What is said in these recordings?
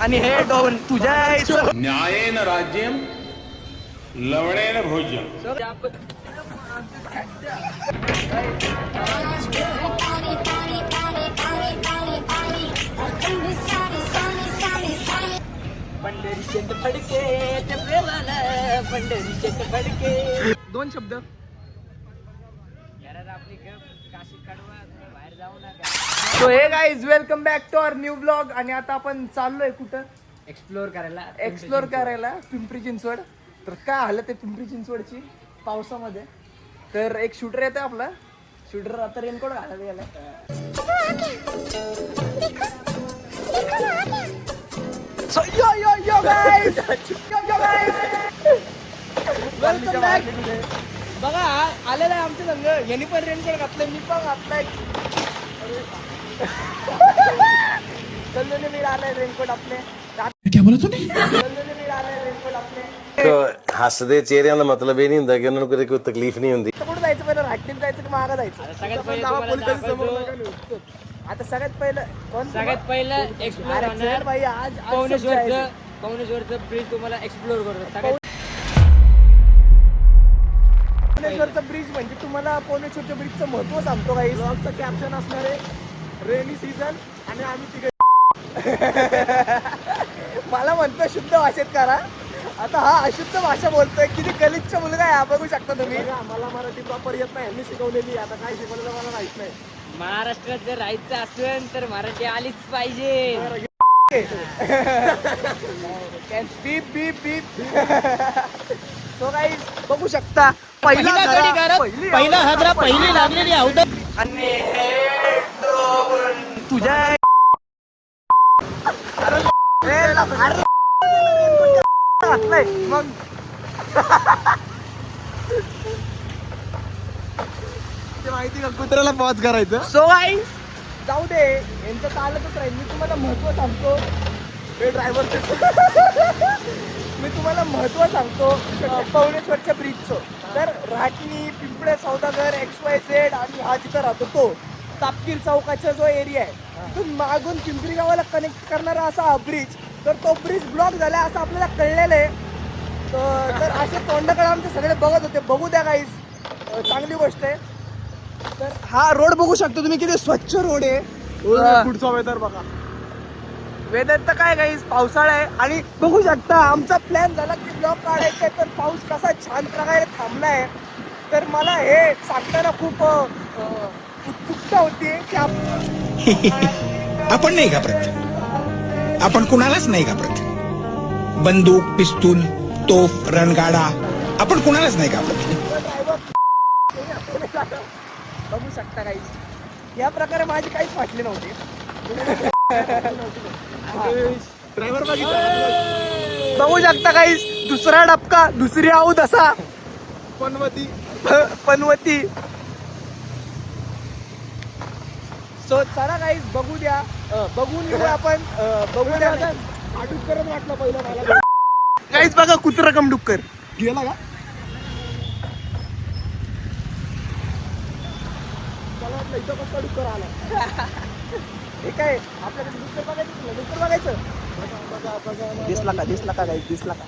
आणि हे डोन तुझ्या न्यायेन राज्यम लवणेन भोज्यम. पंढरी शेत फडके ते प्रेमाला पंढरी शेत फडके. दोन शब्द बाहेर जाऊ नका. So hey guys welcome back to our new blog. आणि आता आपण चाललोय कुठं एक्सप्लोर करायला पिंपरी चिंचवड. तर काय आलं ते पिंपरी चिंचवडची पावसामध्ये. तर एक शूटर येतोय आपला. शूटर आता रेनकोट घालायला गेलाय. So yo guys, yo guys, welcome back. बघा आलेला आहे आमच्या संघ. यांनी पण रेनकोट घातलंय, मी पण घातलाय. कल्लोने मी आलाय रेनकोट आपले. क्या बोला तूने? कल्लोने मी आलाय रेनकोट आपले. हसदे चेहरे का मतलब ये नहीं होता कि उन्होंने कोई तकलीफ नहीं होती. कुठं जायचं पहिलं राहतील जायचं की मागं जायचं. सगळ्यात पहिलं एक्सप्लोर होणार भाई. आज पवनेश्वरचं ब्रिज तुम्हाला एक्सप्लोर करतो. पवनेश्वरचं ब्रिज म्हणजे तुम्हाला पवनेश्वरच्या ब्रिजचं महत्व सांगतो. काही ब्लॉगचं कॅप्शन असणार आहे रेनी सीझन आणि आम्ही तिकडे. मला म्हणतो शुद्ध भाषेत करा. आता हा अशुद्ध भाषा बोलतोय. किती गलिच्छ मुलगा आहे हा, बघू शकता तुम्ही. मला मराठी प्रॉपर येत नाही, यांनी शिकवलेली. आता काय शिकवलेलं मला माहित नाही. महाराष्ट्रात जर राहायचं असेल तर मराठी आलीच पाहिजे. तो काही बघू शकता. पहिली लागलेली आणि तुझ्या मग माहिती का कुत्र्याला पॉज करायचं. सो आई जाऊ दे, यांचं चालतच राहील. मी तुम्हाला महत्व सांगतो. हे ड्रायव्हर मी तुम्हाला महत्व सांगतो पवनेश्वरच्या ब्रिजचं. तर राहटणी, पिंपळे, सौदागर, XYZ आणि हा जिथं राहतो तो तापकीर चौकाचा जो एरिया आहे तिथून मागून पिंपरी गावाला कनेक्ट करणारा असा हा ब्रिज. तर तो ब्रिज ब्लॉक झाला असं आपल्याला कळलेलं आहे. तर असे तोंडाकडे आमचे सगळे बघत होते. बघू द्या काहीच, चांगली गोष्ट आहे. तर हा रोड बघू शकतो तुम्ही, किती स्वच्छ रोड आहे. पुढचा वेदर बघा. वेदर तर काय गाईस पावसाळा आहे. आणि बघू शकता आमचा प्लॅन झाला की ब्लॉग काढायचा आहे. तर पाऊस कसा छान प्रकारे थांबला आहे. तर मला हे सांगताना खूप उत्सुकता होती की आपण नाही घाबरत. आपण कुणालाच नाही घाबरत. बंदूक, पिस्तूल, तोफ, रणगाडा, आपण कुणालाच नाही घाबरत. बघू शकता काही या प्रकारे माझी काहीच वाटली नव्हती. ड्रायव्हर बघू शकता काही दुसरा डबका, दुसरी आऊत असा पनवती. सो चला काही बघू द्या, बघून घेऊ आपण. बघू द्या. डुक्कर वाटलं पहिलं मला. काहीच बघा कुत्रा कम डुक्कर गेला का. इथं कसं डुक्कर आला. हे काय आपल्याकडे डुक्कर बघायचं. डुक्कर बघायचं. दिसला का गाईस दिसला का.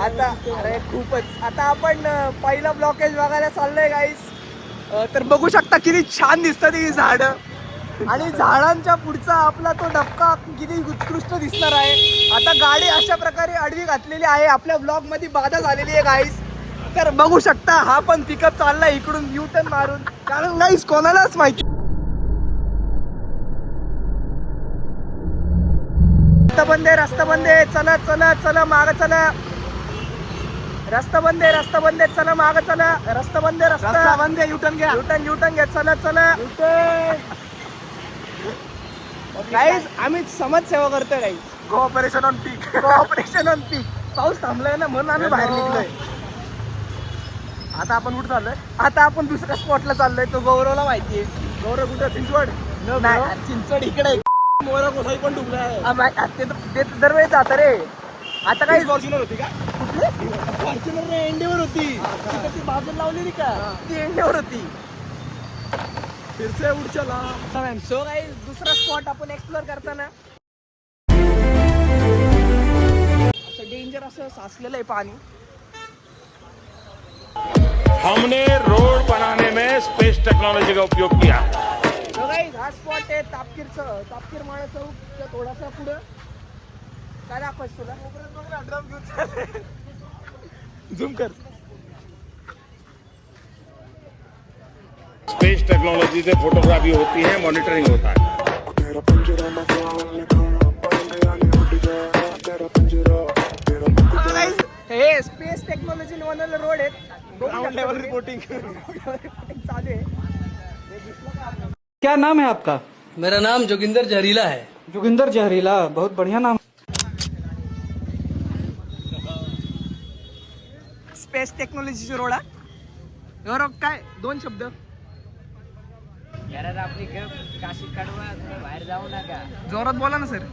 आता अरे खूपच. आता आपण पहिला ब्लॉकेज बघायला चाललोय गाईस. तर बघू शकता किती छान दिसतात ही झाडं. आणि झाडांच्या पुढचा आपला तो डबका किती उत्कृष्ट दिसणार आहे. आता गाडी अशा प्रकारे आडवी घातलेली आहे. आपल्या ब्लॉग मध्ये बाधा झालेली आहे गाईस. तर बघू शकता हा पण पिकअप चाललाय इकडून U-टर्न मारून. कारण गाईस कोणालाच माहिती. रस्ता बंद आहे. चला चला चला माग चला. रस्ता बंद आहे चला माग चला. रस्ता बंद आहे. U-टर्न घ्या. चला चला. गाईस आम्ही समाजसेवा करतोय गाईस. कोऑपरेशन ऑन पीक. पाऊस थांबलाय ना म्हणून आम्ही बाहेर निघलोय. आता आपण कुठं चाललोय. आता आपण दुसऱ्या स्पॉटला चाललोय. तो गौरवला माहितीये. गौरव कुठं. चिंचवड नाही. चिंचवड इकडे. मोरा कोसाई पण डुबलाय. ते दरवेळी जात रे. आता काही फॉर्च्युनर होती का. कुठली फॉर्च्युनर एंडेवर होती. ती बाजूला लावलेली का. ती एंडेवर होती. फिर से उड चला सो गाइस दुसरा स्पॉट आपण एक्सप्लोर करताना असं डेंजर असं साचलेलं आहे पाणी. हमने रोड बनाने में स्पेस टेक्नोलॉजी का उपयोग किया. So guys, हा स्पॉट आहे तापकीरचं. तापकीर माळा चौकच्या थोडासा पुढं. काय दाखवायचं तुला? झूम कर. स्पेस टेक्नोलॉजी से फोटोग्राफी होती है, मॉनिटरिंग होता है. हे स्पेस टेक्नॉलॉजी बनवलेलं रोड आहेत. ग्राउंड लेवल रिपोर्टिंग चालू आहे. क्या नाम है आपका? मेरा नाम जोगिंदर जहरीला है. जोगिंदर जहरीला, बहुत बढ़िया नाम. स्पेस टेक्नॉलॉजीचे रोड हा. गौरव काय 2 शब्द. यार आपली काशी कडवा बाहेर जाऊ नका. जोरात बोला ना सर.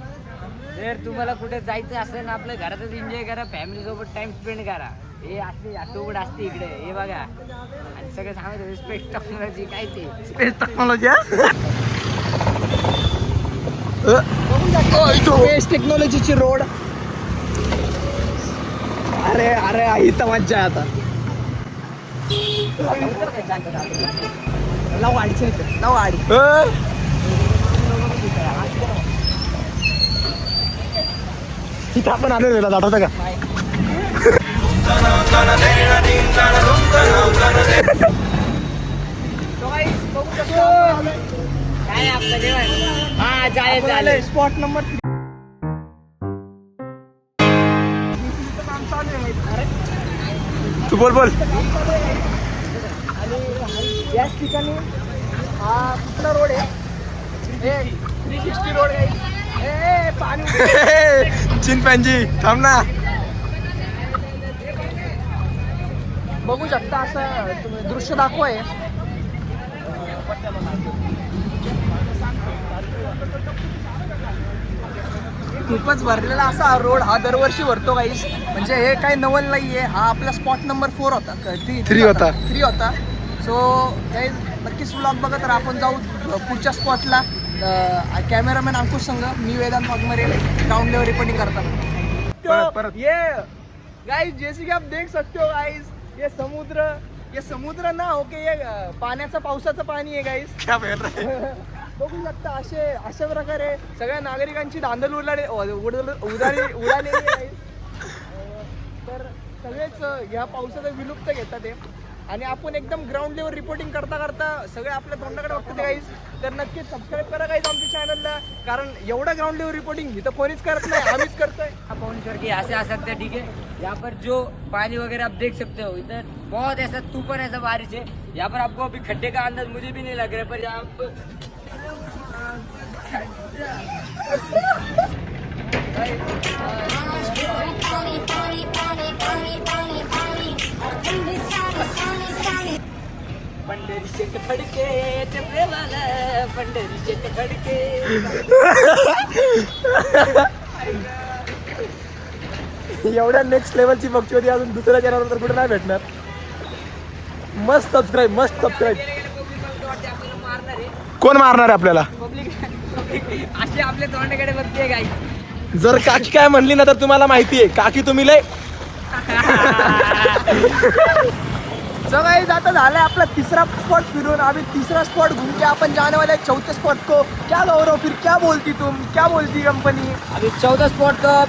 जर तुम्हाला कुठे जायचं असेल ना आपल्या घरातच एन्जॉय करा, फॅमिली सोबत टाइम स्पेंड करा. हे असते आठवड असते इकडे, हे बघा. आणि सगळं सांगत स्पेस टेक्नॉलॉजी काय ते स्पेस टेक्नॉलॉजी स्पेस टेक्नॉलॉजीची रोड. अरे अरे इथं मज्जा आहे आता. लाव अडचण इथे, लाव अडी. इथं आपण आलेलो आठवतं का? काय आपलं जेवण. हा चालेल स्पॉट नंबर 3. तू बोल बोल. आणि याच ठिकाणी हा कुठला रोड आहे? 360 रोड आहे. पाणी चिंपांजी थांब ना. बघू शकता असं तुम्ही दृश्य दाखवाय. खूपच भरलेला असा रोड हा दरवर्षी भरतो गाईस. म्हणजे हे काही नवल नाहीये. हा आपला स्पॉट नंबर 4 होता. 3 होता. 3 होता. सो गाईज नक्कीच व्लॉग बघत तर आपण जाऊ पुढच्या स्पॉटला. कॅमेरामॅन अंकुश संघ, मी Vedant Waghmare, ground level reporting करता. परत. ये गाइस जैसे कि आप देख सकते हो गाइस, ये समुद्र ना ओके, ये पाण्याचं पावसाचं पाणी आहे गाइस. क्या बोल रहा है? बघू शकता अशा प्रकारे सगळ्या नागरिकांची धांदल उडालेली आहे. तर सगळेच ह्या पावसाचा विलुप्त घेतात ते. आणि आपण एकदम ग्राउंड लेवल रिपोर्टिंग करता करता सगळे आपल्या तोंडाकडे बघतात गाईज. तर नक्कीच सबस्क्राईब करा गाईज आमच्या चॅनलला, कारण एवढं ग्राउंड लेवल रिपोर्टिंग इथं कोणीच करत नाही, आम्हीच करतोय. पहुंच के यहाँ से आ सकते हैं. ठीक है, यहाँ पर जो पानी वगैरह आप देख सकते हो, इधर बहुत ऐसा तूफान ऐसा बारिश है. यहाँ पर आपको अभी खड्डे का अंदाज मुझे भी नहीं लग रहा है, पर यहाँ पंढरीचे खडके ते प्रेमाला पंढरीचे खडके. एवढ्या नेक्स्ट लेवलची बघची होती अजून दुसऱ्या चॅनलवर तर कुठे नाही भेटणार. मस्त सबस्क्राईब. कोण मारणार आहे आपल्याला? पब्लिक असे आपल्या तोंडाकडे बघते गाई. जर काकी काय म्हणली ना तर तुम्हाला माहिती आहे काकी तुम्ही लय. गाइस आता झालाय आपला तिसरा स्पॉट फिरून. अभी तीसरा स्पॉट घूम के अपन जाने वाले हैं चौथे स्पॉट को. क्या गौरव, फिर क्या बोलती तुम, क्या बोलती कंपनी? अभी 14 स्पॉट का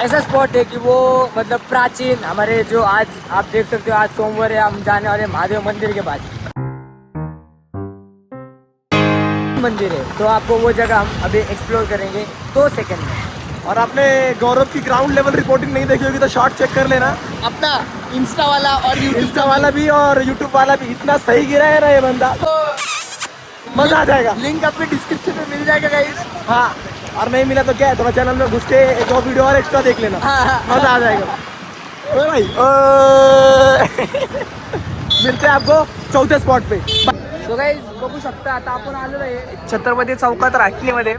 ऐसा स्पॉट है कि वो मतलब प्राचीन हमारे जो आज आप देख सकते हो, आज सोमवार है, हम जाने वाले महादेव मंदिर के बाद मंदिर है, तो आपको वो जगह हम अभी एक्सप्लोर करेंगे 2 सेकंड में. और आपने गौरव की ग्राउंड लेवल रिपोर्टिंग नहीं देखी होगी तो शॉर्ट चेक कर लेना. अपना इंस्टा वाला और इंस्टा वाला भी और यूट्यूब वाला भी इतना सही गिरा है ना ये बंदा, मजा आ जाएगा. लिंक अपने डिस्क्रिप्शन में मिल जाएगा गाइस. हाँ, और नहीं मिला तो क्या है, थोड़ा चैनल में घुस के 2 वीडियो और एक्स्ट्रा देख लेना. मजा आ जाएगा. ओ भाई मिलते हैं आपको चौथे स्पॉट पे. सो गाइस बघू शकता आता आपण आलेलो आहे छत्रपती चौकात राष्ट्रीयमध्ये.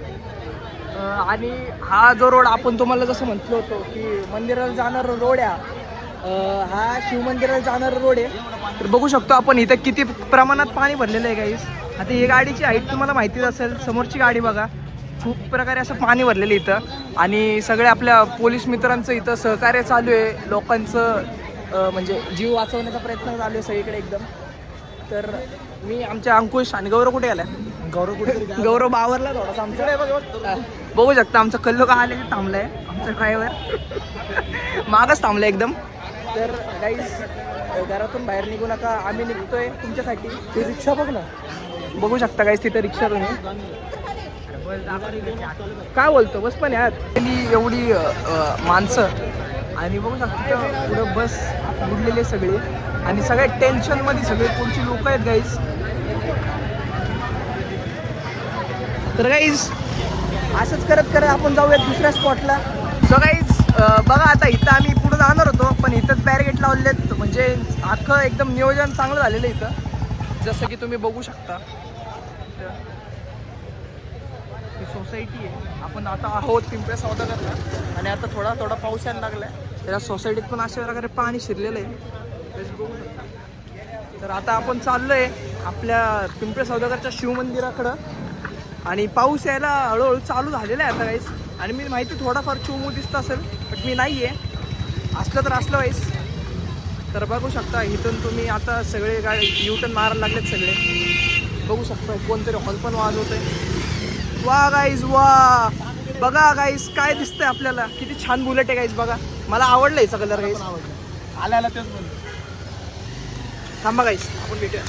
आणि हा जो रोड आपण तुम्हाला जसं म्हटलं होतं की मंदिराला जाणारा रोड आहे, हा शिवमंदिराला जाणारा रोड आहे. तर बघू शकतो आपण इथं किती प्रमाणात पाणी भरलेलं आहे गाईस. आता ही गाडीची हाईट तुम्हाला माहितीच असेल. समोरची गाडी बघा, खूप प्रकारे असं पाणी भरलेलं इथं आणि सगळे आपल्या पोलीस मित्रांचं इथं सहकार्य चालू आहे. लोकांचं म्हणजे जीव वाचवण्याचा प्रयत्न चालू आहे सगळीकडे एकदम. तर मी आमच्या अंकुश आणि गौरव कुठे गेला? गौरव बावरला थोडासा आमचा. बघू शकता आमचा कल्लो का आले थांबलाय, आमचा ड्रायव्हर मागच थांबलाय एकदम. तर गाईज घरातून बाहेर निघू नका, आम्ही निघतोय तुमच्यासाठी. ते रिक्षा बघ ना, बघू शकता गाईज तिथं रिक्षा तुम्ही. काय बोलतो, बस पण यार एवढी माणसं आणि बघू शकता पुढं बस बुडलेले सगळे आणि सगळ्या टेन्शनमध्ये सगळे पुढची लोक आहेत गाईज. तर गाईज असंच करत करत आपण जाऊयात दुसऱ्या स्पॉटला. सो गाईज बघा आता इथं आम्ही पुढे जाणार होतो पण इथंच बॅरिगेट लावलेत, म्हणजे अख्खं एकदम नियोजन चांगलं झालेलं इथं, जसं की तुम्ही बघू शकता. ही सोसायटी आहे, आपण आता आहोत पिंपळ्या सौदागरला आणि आता थोडा थोडा पाऊस यायला लागलाय. त्या सोसायटीत पण अशा प्रकारे पाणी शिरलेलं आहे, तेच बघू शकता. तर आता आपण चाललोय आपल्या पिंपळ्या सौदागरच्या शिवमंदिराकडं आणि पाऊस यायला हळूहळू चालू झालेला आहे आता गाईस. आणि मी माहिती थोडाफार चिमू दिसत असेल बट मी नाही आहे, असलं तर असलं वाईस. तर बघू शकता इथून तुम्ही आता सगळे गाडी युटर्न मारायला लागलेत सगळे, बघू शकता. कोणतरी हॉल पण वाजवतंय. वा गाईज वा, बघा गाईज काय दिसतंय आपल्याला, किती छान बुलेट आहे गाईज. बघा मला आवडलं याचा कलर गाईज. आल्याला तेच बोल. थांबा गाईज आपण भेटूया.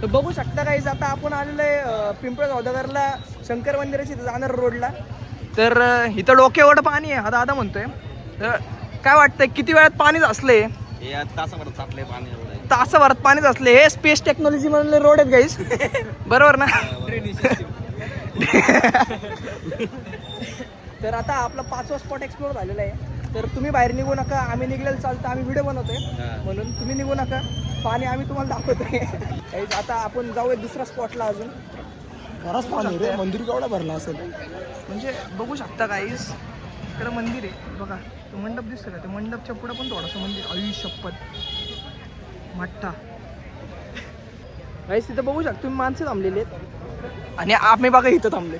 तर बघू शकता गाईज आता आपण आलेलो आहे पिंपळ सौदागरला, शंकर मंदिराची जाणार रोडला. तर इथं डोक्यावर पाणी आहे, हा दादा म्हणतोय. तर काय वाटतंय किती वेळात पाणी असले? तासाभरात पाणीच असले. हे स्पेस टेक्नॉलॉजी मधले रोड आहेत गाईज, बरोबर ना? तर आता आपला 5वा स्पॉट एक्सप्लोर झालेला आहे. तर तुम्ही बाहेर निघू नका, आम्ही निघलेलं चालतं, आम्ही व्हिडिओ बनवतोय म्हणून तुम्ही निघू नका. पाणी आम्ही तुम्हाला दाखवतोय. आता आपण जाऊया दुसऱ्या स्पॉटला. अजून बराच पाणी रे, मंदिर केवढा भरला असेल म्हणजे बघू शकता गाईस. इकडं मंदिर आहे बघा, तो मंडप दिसतो का? त्या मंडपच्या पुढे पण थोडंसं मंदिर. आई शपथ मठ्ठा गाईस. तिथं बघू शकता तुम्ही माणसं थांबलेली आहेत आणि आम्ही बघा इथं थांबले.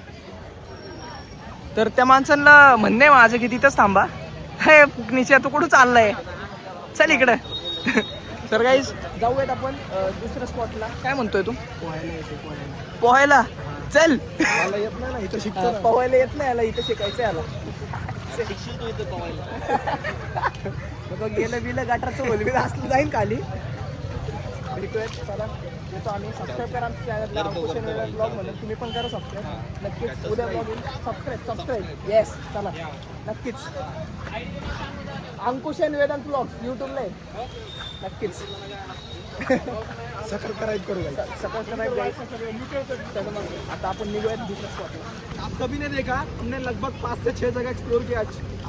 तर त्या माणसांना म्हणणे माझं की तिथंच थांबा. हे फुकणीच्या तू कुठं चाललाय, चल इकडं. तर गाईज जाऊयात आपण दुसऱ्या स्पॉटला. काय म्हणतोय तू? पोहायला चल. मला येत नाही ना इथं शिकतो, पोहायला येत नाही याला, इथं शिकायचं याला. गेलं बिलं गटारचं होलबिल असलं जाईन खाली. रिक्वेस्ट चला येतो आम्ही. सबस्क्राईब करा आमच्या चॅनलला अंकुशन वेदांत ब्लॉग म्हणून, तुम्ही पण करा सबस्क्राईब नक्कीच. उद्या ब्लॉग येईल. सबस्क्राईब येस चला नक्कीच. अंकुशन वेदांत ब्लॉग यूट्यूबला आहे नक्कीच. सबस्क्राईब करू, सबस्क्राईब चलो मग आता आपण निघूयात दुसऱ्या स्पॉटला. आप कभी ने देखा, हमने लगभग 5 से 6 जगह एक्सप्लोर किया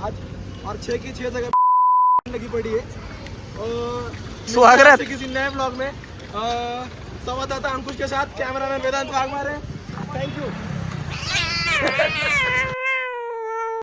आज और 6 की 6 जगह लगी पड़ी है. स्वागत किसी नए ब्लॉग में. संवाददाता अंकुश के साथ, cameraman Vedant Waghmare. Thank you.